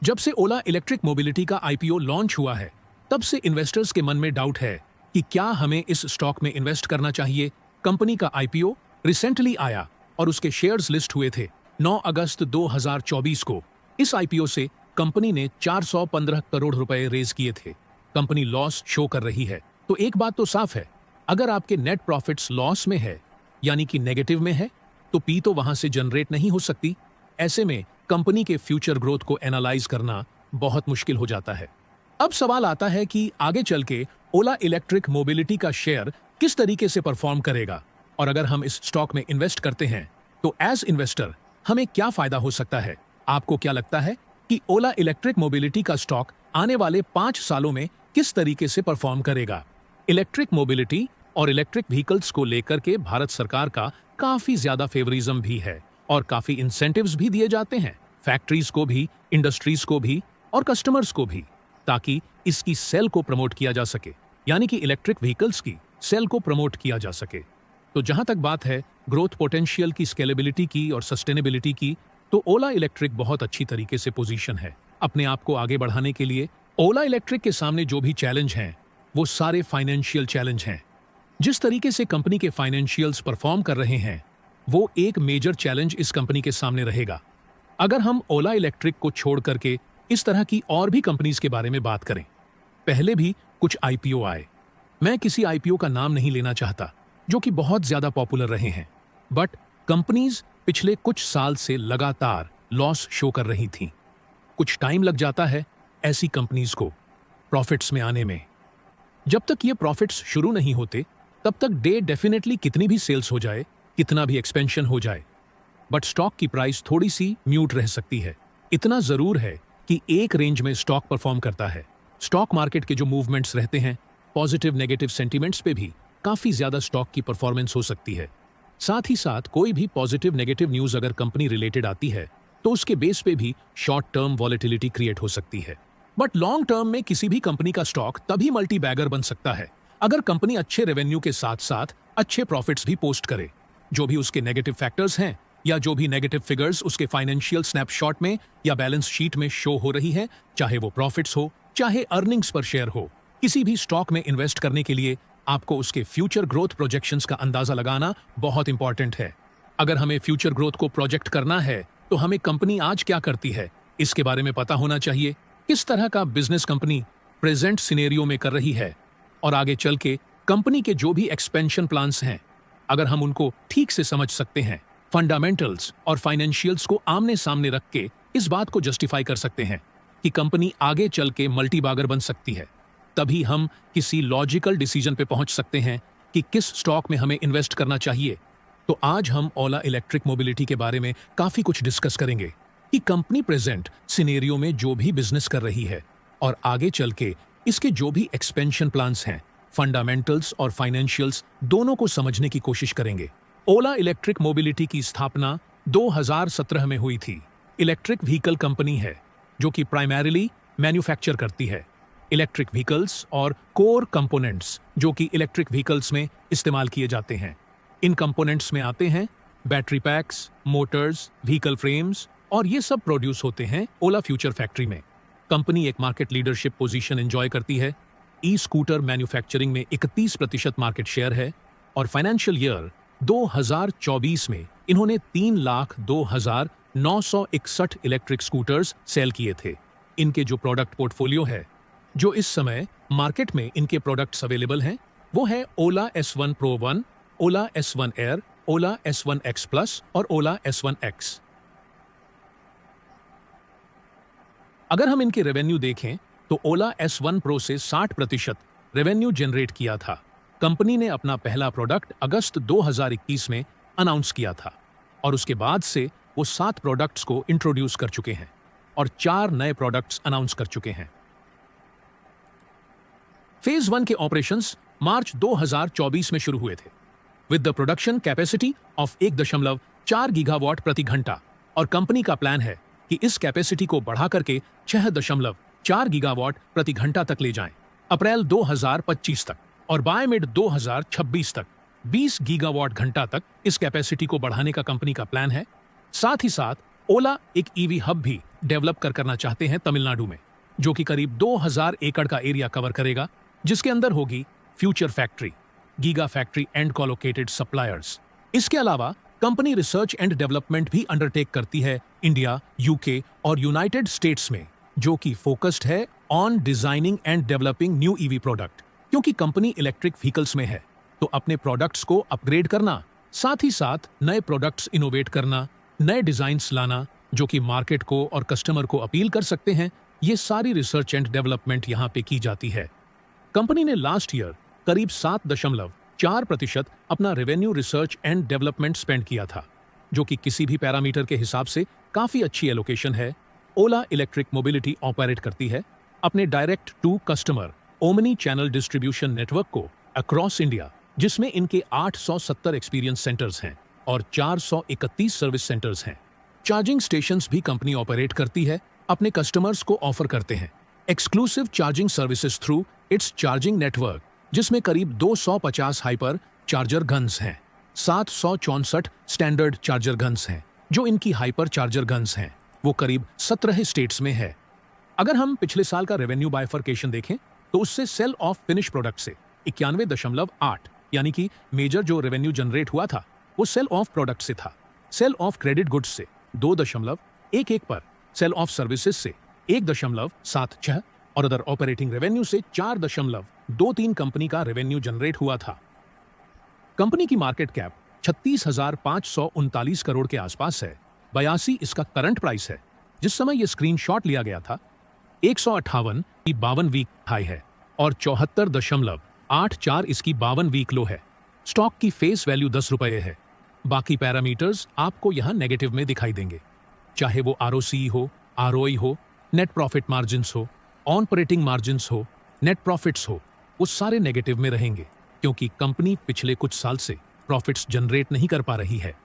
जब से ओला electric mobility का आईपीओ लॉन्च हुआ है, तब से इन्वेस्टर्स के मन में डाउट है कि क्या हमें इस स्टॉक में इन्वेस्ट करना चाहिए। कंपनी का आईपीओ रिसेंटली आया और उसके शेयर्स लिस्ट हुए थे 9 अगस्त 2024 को। इस आईपीओ से कंपनी ने 415 करोड़ रुपए रेज किए थे। कंपनी लॉस शो कर रही है, तो एक बात तो साफ है, अगर आपके नेट प्रॉफिट्स लॉस में है यानी कि नेगेटिव में है, तो पी तो वहां से जनरेट नहीं हो सकती। ऐसे में कंपनी के फ्यूचर ग्रोथ को एनालाइज करना बहुत मुश्किल हो जाता है। अब सवाल आता है कि आगे चल के ओला इलेक्ट्रिक मोबिलिटी का शेयर किस तरीके से परफॉर्म करेगा, और अगर हम इस स्टॉक में इन्वेस्ट करते हैं तो एज इन्वेस्टर हमें क्या फायदा हो सकता है। आपको क्या लगता है कि ओला इलेक्ट्रिक मोबिलिटी का स्टॉक आने वाले 5 सालों में किस तरीके से परफॉर्म करेगा। इलेक्ट्रिक मोबिलिटी और इलेक्ट्रिक व्हीकल्स को लेकर के भारत सरकार का काफी ज्यादा फेवरिज्म भी है और काफी इंसेंटिव्स भी दिए जाते हैं, फैक्ट्रीज को भी, इंडस्ट्रीज को भी और कस्टमर्स को भी, ताकि इसकी सेल को प्रमोट किया जा सके, यानी कि इलेक्ट्रिक व्हीकल्स की सेल को प्रमोट किया जा सके। तो जहां तक बात है ग्रोथ पोटेंशियल की, स्केलेबिलिटी की और सस्टेनेबिलिटी की, तो ओला इलेक्ट्रिक बहुत अच्छी तरीके से पोजीशन है अपने आप को आगे बढ़ाने के लिए। ओला इलेक्ट्रिक के सामने जो भी चैलेंज हैं वो सारे फाइनेंशियल चैलेंज हैं। जिस तरीके से कंपनी के फाइनेंशियल्स परफॉर्म कर रहे हैं, वो एक मेजर चैलेंज इस कंपनी के सामने रहेगा। अगर हम ओला इलेक्ट्रिक को छोड़ करके इस तरह की और भी कंपनीज के बारे में बात करें, पहले भी कुछ आईपीओ आए। मैं किसी आईपीओ का नाम नहीं लेना चाहता जो कि बहुत ज्यादा पॉपुलर रहे हैं, बट कंपनीज पिछले कुछ साल से लगातार लॉस शो कर रही थीं। कुछ टाइम लग जाता है ऐसी कंपनीज को प्रॉफिट्स में आने में। जब तक ये प्रॉफिट्स शुरू नहीं होते, तब तक डे डेफिनेटली कितनी भी सेल्स हो जाए, कितना भी एक्सपेंशन हो जाए, बट स्टॉक की प्राइस थोड़ी सी म्यूट रह सकती है। इतना जरूर है कि एक रेंज में स्टॉक परफॉर्म करता है। स्टॉक मार्केट के जो मूवमेंट्स रहते हैं, पॉजिटिव नेगेटिव सेंटीमेंट्स पे भी काफी ज्यादा स्टॉक की परफॉर्मेंस हो सकती है। साथ ही साथ कोई भी पॉजिटिव नेगेटिव न्यूज अगर कंपनी रिलेटेड आती है, तो उसके बेस पे भी शॉर्ट टर्म वॉलेटिलिटी क्रिएट हो सकती है। बट लॉन्ग टर्म में किसी भी कंपनी का स्टॉक तभी मल्टी बैगर बन सकता है अगर कंपनी अच्छे रेवेन्यू के साथ साथ अच्छे प्रॉफिट्स भी पोस्ट करे। जो भी उसके नेगेटिव फैक्टर्स हैं या जो भी नेगेटिव फिगर्स उसके फाइनेंशियल स्नैपशॉट में या बैलेंस शीट में शो हो रही है, चाहे वो प्रॉफिट्स हो चाहे अर्निंग्स पर शेयर हो, किसी भी स्टॉक में इन्वेस्ट करने के लिए आपको उसके फ्यूचर ग्रोथ प्रोजेक्शंस का अंदाजा लगाना बहुत इंपॉर्टेंट है। अगर हमें फ्यूचर ग्रोथ को प्रोजेक्ट करना है, तो हमें कंपनी आज क्या करती है इसके बारे में पता होना चाहिए। किस तरह का बिजनेस कंपनी प्रेजेंट सिनेरियो में कर रही है, और आगे चल के कंपनी के जो भी एक्सपेंशन प्लान्स हैं, अगर हम उनको ठीक से समझ सकते हैं, फंडामेंटल्स और फाइनेंशियल्स को आमने सामने रख के इस बात को जस्टिफाई कर सकते हैं कि कंपनी आगे चल के मल्टी बागर बन सकती है, तभी हम किसी लॉजिकल डिसीजन पे पहुंच सकते हैं कि किस स्टॉक में हमें इन्वेस्ट करना चाहिए। तो आज हम ओला इलेक्ट्रिक मोबिलिटी के बारे में काफी कुछ डिस्कस करेंगे कि कंपनी प्रेजेंट सिनेरियो में जो भी बिजनेस कर रही है और आगे चल के इसके जो भी एक्सपेंशन प्लान्स हैं, फंडामेंटल्स और फाइनेंशियल्स दोनों को समझने की कोशिश करेंगे। ओला इलेक्ट्रिक मोबिलिटी की स्थापना 2017 में हुई थी। इलेक्ट्रिक व्हीकल कंपनी है जो कि प्राइमरीली मैन्युफैक्चर करती है इलेक्ट्रिक व्हीकल्स और कोर कंपोनेंट्स जो कि इलेक्ट्रिक व्हीकल्स में इस्तेमाल किए जाते हैं। इन कंपोनेंट्स में आते हैं battery PACS, Motors, vehicle frames, और ये सब प्रोड्यूस होते हैं ओला फ्यूचर फैक्ट्री में। कंपनी एक मार्केट लीडरशिप पोजीशन एंजॉय करती है। ई स्कूटर मैन्युफैक्चरिंग में 31% मार्केट शेयर है और फाइनेंशियल ईयर 2024 में इन्होंने 3,02,961 इलेक्ट्रिक स्कूटर्स सेल किए थे। इनके जो प्रोडक्ट पोर्टफोलियो है, जो इस समय मार्केट में इनके प्रोडक्ट्स अवेलेबल हैं, वो है ओला S1 Pro 1, ओला S1 Air, ओला S1 X Plus और ओला S1 X। अगर हम इनके रेवेन्यू देखें तो ओला S1 Pro से 60% रेवेन्यू जनरेट किया था। कंपनी ने अपना पहला प्रोडक्ट अगस्त 2021 में अनाउंस किया था और उसके बाद से वो 7 प्रोडक्ट्स को इंट्रोड्यूस कर चुके हैं और 4 नए प्रोडक्ट्स अनाउंस कर चुके हैं। फेज 1 के ऑपरेशंस मार्च 2024 में शुरू हुए थे with the production capacity of 1.4 gigawatt प्रति घंटा, और कंपनी का प्लान है कि इस कैपेसिटी को बढ़ा करके 6.4 गीगावाट प्रति घंटा तक ले जाएं अप्रैल 2025 तक, और बाय मिड 2026 तक 20 गीगावाट घंटा तक इस कैपेसिटी को बढ़ाने का कंपनी का प्लान है। साथ ही साथ ओला एक ईवी हब भी डेवलप करना चाहते हैं तमिलनाडु में, जो कि करीब 2000 एकड़ का एरिया कवर करेगा, जिसके अंदर होगी future factory, giga factory and colocated suppliers. इसके अलावा कंपनी रिसर्च एंड डेवलपमेंट भी अंडरटेक करती है इंडिया, यूके और यूनाइटेड स्टेट्स में, जो कि फोकस्ड है on designing and developing new EV product. क्योंकि कंपनी इलेक्ट्रिक व्हीकल्स में है, तो अपने प्रोडक्ट्स को अपग्रेड करना, साथ ही साथ नए प्रोडक्ट्स इनोवेट करना, नए डिजाइन्स लाना जो कि मार्केट को और कस्टमर को अपील कर सकते हैं, ये सारी रिसर्च एंड डेवलपमेंट यहाँ पे की जाती है। कंपनी ने लास्ट ईयर करीब 7.4% अपना revenue research and development spend किया था, जो कि किसी भी पैरामीटर के हिसाब से काफी अच्छी एलोकेशन है। ओला इलेक्ट्रिक मोबिलिटी ऑपरेट करती है अपने direct to customer omni channel distribution network को अक्रॉस इंडिया, जिसमें इनके 870 एक्सपीरियंस सेंटर्स हैं और 431 सर्विस सेंटर्स हैं। चार्जिंग स्टेशंस भी कंपनी ऑपरेट करती है, अपने कस्टमर्स को ऑफर करते हैं exclusive charging services through its charging network, जिसमें करीब 250 हाइपर चार्जर गन्स हैं, 764 स्टैंडर्ड चार्जर गन्स हैं। जो इनकी हाइपर चार्जर गन्स हैं वो करीब 17 स्टेट्स में है। अगर हम पिछले साल का रेवेन्यू बाइफर्केशन देखें तो उससे सेल ऑफ फिनिश प्रोडक्ट से 91.8, यानी कि मेजर जो रेवेन्यू जनरेट हुआ था वो सेल ऑफ प्रोडक्ट से था। सेल ऑफ क्रेडिट गुड्स से 2.11 पर, सेल ऑफ सर्विसेज से 1.76 और अदर ऑपरेटिंग रेवेन्यू से 4.23 कंपनी का रेवेन्यू जनरेट हुआ था। कंपनी की मार्केट कैप 36,539 करोड़ के आसपास है। 82 इसका करंट प्राइस है। जिस समय यह स्क्रीनशॉट लिया गया था 158 की 52 वीक हाई है और 74.84 इसकी 52 वीक लो है। स्टॉक की फेस वैल्यू 10 रुपये है। बाकी पैरामीटर्स आपको यहां नेगेटिव में दिखाई देंगे, चाहे वो आरओसी हो, आरओई हो, नेट प्रॉफिट मार्जिन्स हो, ऑपरेटिंग मार्जिन्स हो, नेट प्रॉफिट्स हो, वो सारे नेगेटिव में रहेंगे क्योंकि कंपनी पिछले कुछ साल से प्रॉफिट्स जनरेट नहीं कर पा रही है।